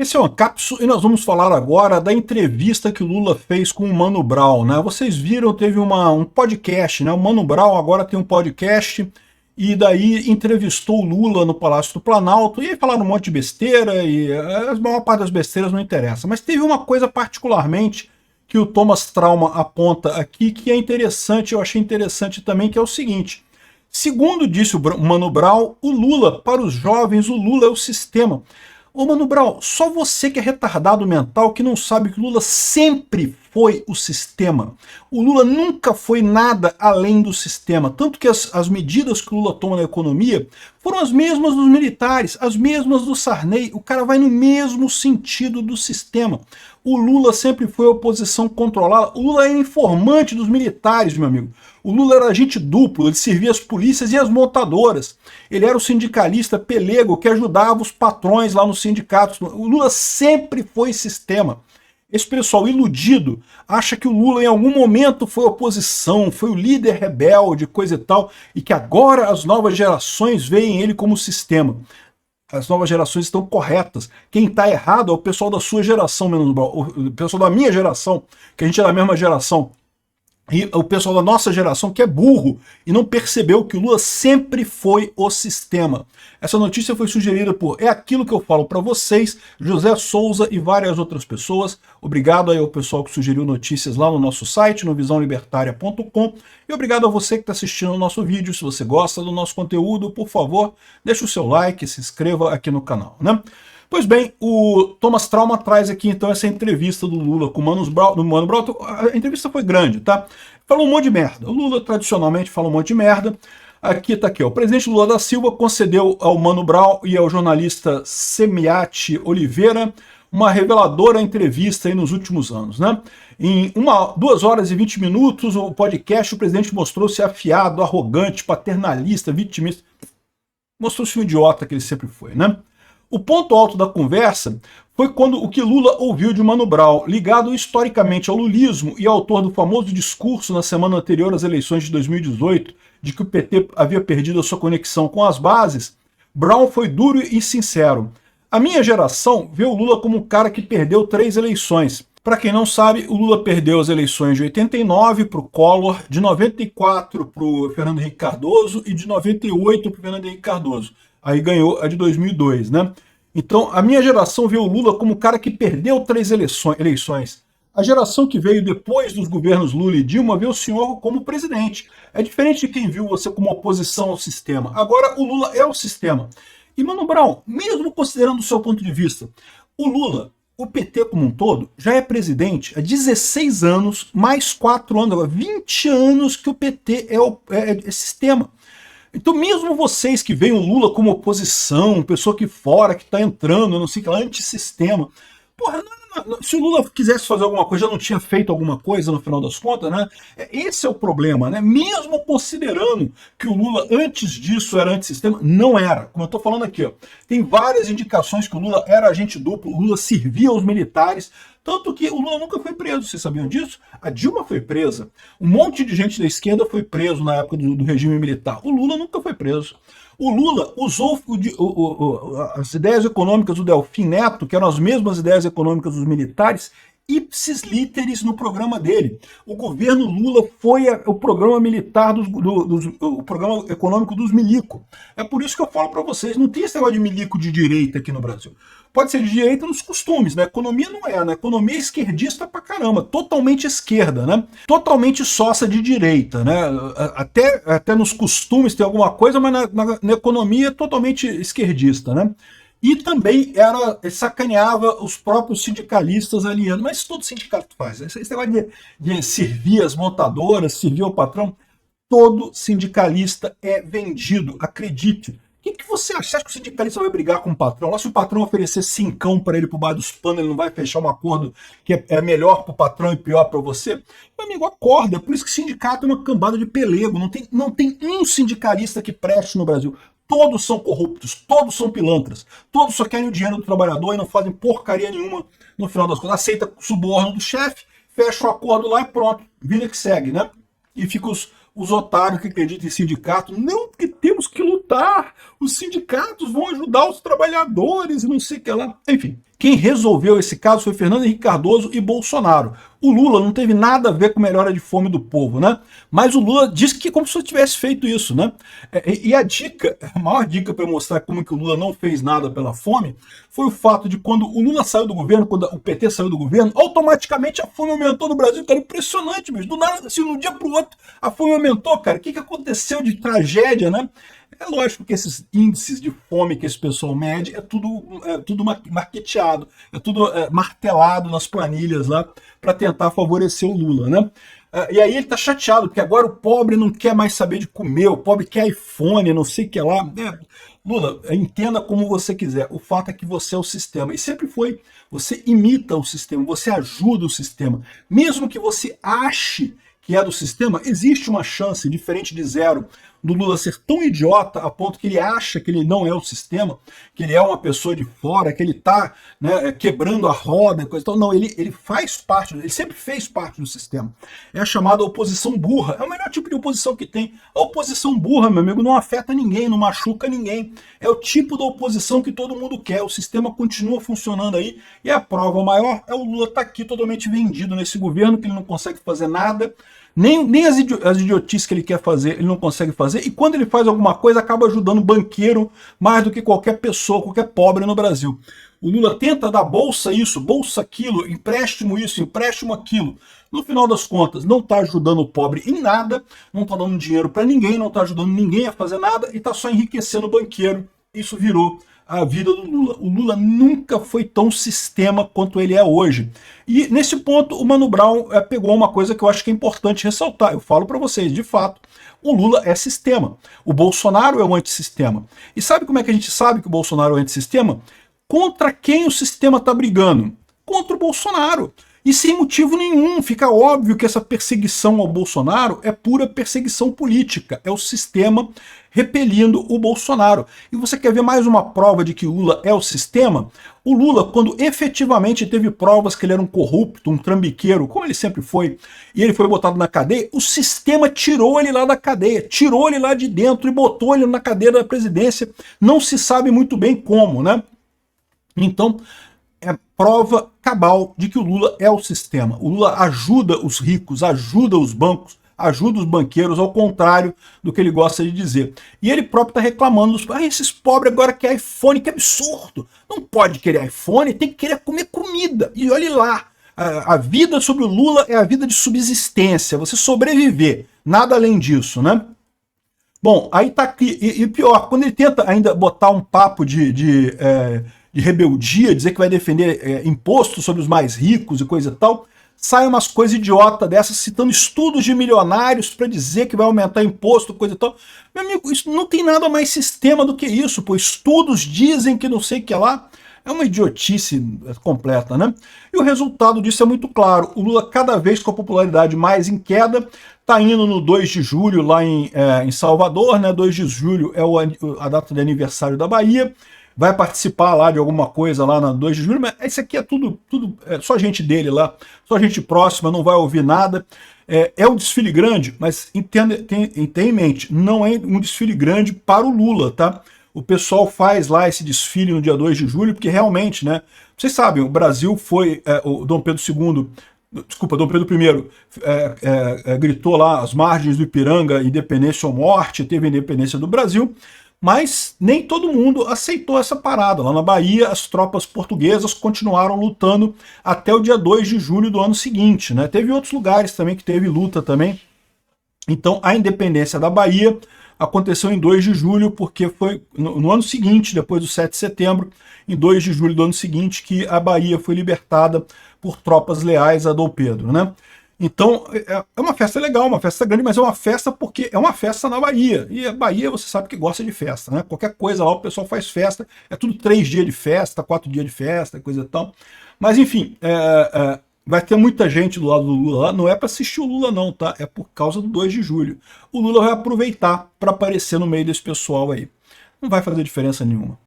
Esse é uma cápsula e nós vamos falar agora da entrevista que o Lula fez com o Mano Brown, né? Vocês viram, teve um podcast, né? O Mano Brown agora tem um podcast e daí entrevistou o Lula no Palácio do Planalto e aí falaram um monte de besteira e a maior parte das besteiras não interessa. Mas teve uma coisa particularmente que o Thomas Trauma aponta aqui que é interessante, eu achei interessante também, que é o seguinte. Segundo disse o Mano Brown, o Lula, para os jovens, o Lula é o sistema. Ô Mano Brown, só você que é retardado mental que não sabe que o Lula sempre foi o sistema. O Lula nunca foi nada além do sistema. Tanto que as medidas que o Lula toma na economia foram as mesmas dos militares, as mesmas do Sarney. O cara vai no mesmo sentido do sistema. O Lula sempre foi oposição controlada. O Lula era informante dos militares, meu amigo. O Lula era agente duplo, ele servia as polícias e as montadoras. Ele era o sindicalista pelego que ajudava os patrões lá nos sindicatos. O Lula sempre foi sistema. Esse pessoal iludido acha que o Lula em algum momento foi oposição, foi o líder rebelde, coisa e tal, e que agora as novas gerações veem ele como sistema. As novas gerações estão corretas. Quem está errado é o pessoal da sua geração, o pessoal da minha geração, que a gente é da mesma geração. E o pessoal da nossa geração que é burro e não percebeu que o Lula sempre foi o sistema. Essa notícia foi sugerida por É Aquilo Que Eu Falo Pra Vocês, José Souza e várias outras pessoas. Obrigado aí ao pessoal que sugeriu notícias lá no nosso site, no visãolibertaria.com. E obrigado a você que está assistindo o nosso vídeo. Se você gosta do nosso conteúdo, por favor, deixe o seu like, se inscreva aqui no canal, né? Pois bem, o Thomas Trauma traz aqui então essa entrevista do Lula com o Mano Brown. A entrevista foi grande, tá? Falou um monte de merda. O Lula tradicionalmente fala um monte de merda. Aqui tá aqui, ó. O presidente Lula da Silva concedeu ao Mano Brown e ao jornalista Semiati Oliveira uma reveladora entrevista aí nos últimos anos, né? Em 2 horas e 20 minutos, o podcast, o presidente mostrou-se afiado, arrogante, paternalista, vitimista. Mostrou-se um idiota que ele sempre foi, né? O ponto alto da conversa foi quando o que Lula ouviu de Mano Brown, ligado historicamente ao lulismo e autor do famoso discurso na semana anterior às eleições de 2018, de que o PT havia perdido a sua conexão com as bases. Brown foi duro e sincero. A minha geração vê o Lula como um cara que perdeu 3 eleições. Para quem não sabe, o Lula perdeu as eleições de 89 para o Collor, de 94 para o Fernando Henrique Cardoso e de 98 para o Fernando Henrique Cardoso. Aí ganhou a de 2002, né? Então, a minha geração vê o Lula como o cara que perdeu 3 eleições. A geração que veio depois dos governos Lula e Dilma vê o senhor como presidente. É diferente de quem viu você como oposição ao sistema. Agora, o Lula é o sistema. E, Mano Brown, mesmo considerando o seu ponto de vista, o Lula, o PT como um todo, já é presidente há 16 anos, mais 4 anos, agora 20 anos que o PT é sistema. Então mesmo vocês que veem o Lula como oposição, pessoa que fora, que está entrando, não sei o que lá, antissistema, porra, se o Lula quisesse fazer alguma coisa, já não tinha feito alguma coisa no final das contas, né? Esse é o problema, né? Mesmo considerando que o Lula antes disso era antissistema, não era. Como eu estou falando aqui, ó, tem várias indicações que o Lula era agente duplo, o Lula servia aos militares, tanto que o Lula nunca foi preso, vocês sabiam disso? A Dilma foi presa, um monte de gente da esquerda foi preso na época do regime militar. O Lula nunca foi preso. O Lula usou as ideias econômicas do Delfim Neto, que eram as mesmas ideias econômicas dos militares, ipsis literis no programa dele. O governo Lula foi o programa militar, o programa econômico dos milico. É por isso que eu falo para vocês, não tem esse negócio de milico de direita aqui no Brasil. Pode ser de direita nos costumes, né? Economia não é, né? Economia é esquerdista pra caramba, totalmente esquerda, né? Totalmente sócia de direita, né? Até nos costumes tem alguma coisa, mas na economia é totalmente esquerdista, né? E também sacaneava os próprios sindicalistas alianos. Mas todo sindicato faz. Esse negócio de servir as montadoras, servir o patrão, todo sindicalista é vendido, acredite. O que você acha? Você acha que o sindicalista vai brigar com o patrão? Lá se o patrão oferecer 5 para ele por baixo dos panos, ele não vai fechar um acordo que é melhor para o patrão e pior para você? Meu amigo, acorda. É por isso que sindicato é uma cambada de pelego. Não tem um sindicalista que preste no Brasil. Todos são corruptos, todos são pilantras, todos só querem o dinheiro do trabalhador e não fazem porcaria nenhuma no final das contas. Aceita suborno do chefe, fecha o acordo lá e pronto, vida que segue, né? E fica os otários que acreditam em sindicato. Não, porque temos que lutar. lutar, os sindicatos vão ajudar os trabalhadores e não sei o que lá. Enfim, quem resolveu esse caso foi Fernando Henrique Cardoso e Bolsonaro. O Lula não teve nada a ver com a melhora de fome do povo, né? Mas o Lula disse que como se eu tivesse feito isso, né? E a dica, a maior dica para mostrar como que o Lula não fez nada pela fome, foi o fato de quando o Lula saiu do governo, quando o PT saiu do governo, automaticamente a fome aumentou no Brasil, cara, impressionante, mas do nada, assim, de um dia para o outro, a fome aumentou, cara. O que aconteceu de tragédia, né? É lógico que esses índices de fome que esse pessoal mede é tudo marketeado, é tudo martelado nas planilhas lá para tentar favorecer o Lula, né? E aí ele tá chateado, porque agora o pobre não quer mais saber de comer, o pobre quer iPhone, não sei o que lá. Lula, entenda como você quiser, o fato é que você é o sistema, e sempre foi, você imita o sistema, você ajuda o sistema, mesmo que você ache que é do sistema, existe uma chance, diferente de zero, do Lula ser tão idiota a ponto que ele acha que ele não é o sistema, que ele é uma pessoa de fora, que ele está, né, quebrando a roda, coisa e tal. Não, ele faz parte, ele sempre fez parte do sistema. É a chamada oposição burra, é o melhor tipo de oposição que tem. A oposição burra, meu amigo, não afeta ninguém, não machuca ninguém. É o tipo da oposição que todo mundo quer, o sistema continua funcionando aí, e a prova maior é o Lula estar aqui totalmente vendido nesse governo, que ele não consegue fazer nada, nem as idiotices que ele quer fazer, ele não consegue fazer, e quando ele faz alguma coisa, acaba ajudando banqueiro mais do que qualquer pessoa, qualquer pobre no Brasil. O Lula tenta dar bolsa isso, bolsa aquilo, empréstimo isso, empréstimo aquilo. No final das contas, não está ajudando o pobre em nada, não está dando dinheiro para ninguém, não está ajudando ninguém a fazer nada, e está só enriquecendo o banqueiro. Isso virou a vida do Lula. O Lula nunca foi tão sistema quanto ele é hoje. E nesse ponto o Mano Brown pegou uma coisa que eu acho que é importante ressaltar. Eu falo para vocês, de fato, o Lula é sistema. O Bolsonaro é um antissistema. E sabe como é que a gente sabe que o Bolsonaro é antissistema? Contra quem o sistema está brigando? Contra o Bolsonaro. E sem motivo nenhum, fica óbvio que essa perseguição ao Bolsonaro é pura perseguição política, é o sistema repelindo o Bolsonaro. E você quer ver mais uma prova de que o Lula é o sistema? O Lula, quando efetivamente teve provas que ele era um corrupto, um trambiqueiro, como ele sempre foi, e ele foi botado na cadeia, o sistema tirou ele lá da cadeia, tirou ele lá de dentro e botou ele na cadeira da presidência. Não se sabe muito bem como, né? Então, é prova cabal de que o Lula é o sistema. O Lula ajuda os ricos, ajuda os bancos, ajuda os banqueiros, ao contrário do que ele gosta de dizer. E ele próprio está reclamando dos esses pobres agora querem iPhone, que absurdo. Não pode querer iPhone, tem que querer comer comida. E olhe lá, a vida sobre o Lula é a vida de subsistência, você sobreviver, nada além disso, né? Bom, aí tá aqui, e pior, quando ele tenta ainda botar um papo de rebeldia, dizer que vai defender imposto sobre os mais ricos e coisa e tal, sai umas coisas idiota dessas, citando estudos de milionários para dizer que vai aumentar imposto, coisa e tal. Meu amigo, isso não tem nada mais sistema do que isso, pô. Estudos dizem que não sei o que lá. É uma idiotice completa, né? E o resultado disso é muito claro. O Lula, cada vez com a popularidade mais em queda, está indo no 2 de julho lá em Salvador, né? 2 de julho é a data de aniversário da Bahia. Vai participar lá de alguma coisa lá na 2 de julho, mas isso aqui é tudo só gente dele lá, só gente próxima, não vai ouvir nada. É um desfile grande, mas tenha em mente, não é um desfile grande para o Lula, tá? O pessoal faz lá esse desfile no dia 2 de julho, porque realmente, né? Vocês sabem, o Brasil foi, o Dom Pedro II, desculpa, Dom Pedro I gritou lá às margens do Ipiranga, independência ou morte, teve a independência do Brasil, mas nem todo mundo aceitou essa parada. Lá na Bahia, as tropas portuguesas continuaram lutando até o dia 2 de julho do ano seguinte, né? Teve outros lugares também que teve luta também. Então, a independência da Bahia aconteceu em 2 de julho, porque foi no ano seguinte, depois do 7 de setembro, em 2 de julho do ano seguinte, que a Bahia foi libertada por tropas leais a Dom Pedro, né? Então, é uma festa legal, uma festa grande, mas é uma festa porque é uma festa na Bahia. E a Bahia, você sabe que gosta de festa, né? Qualquer coisa lá, o pessoal faz festa. É tudo 3 dias de festa, 4 dias de festa, coisa e tal. Mas, enfim, vai ter muita gente do lado do Lula lá. Não é para assistir o Lula, não, tá? É por causa do 2 de julho. O Lula vai aproveitar para aparecer no meio desse pessoal aí. Não vai fazer diferença nenhuma.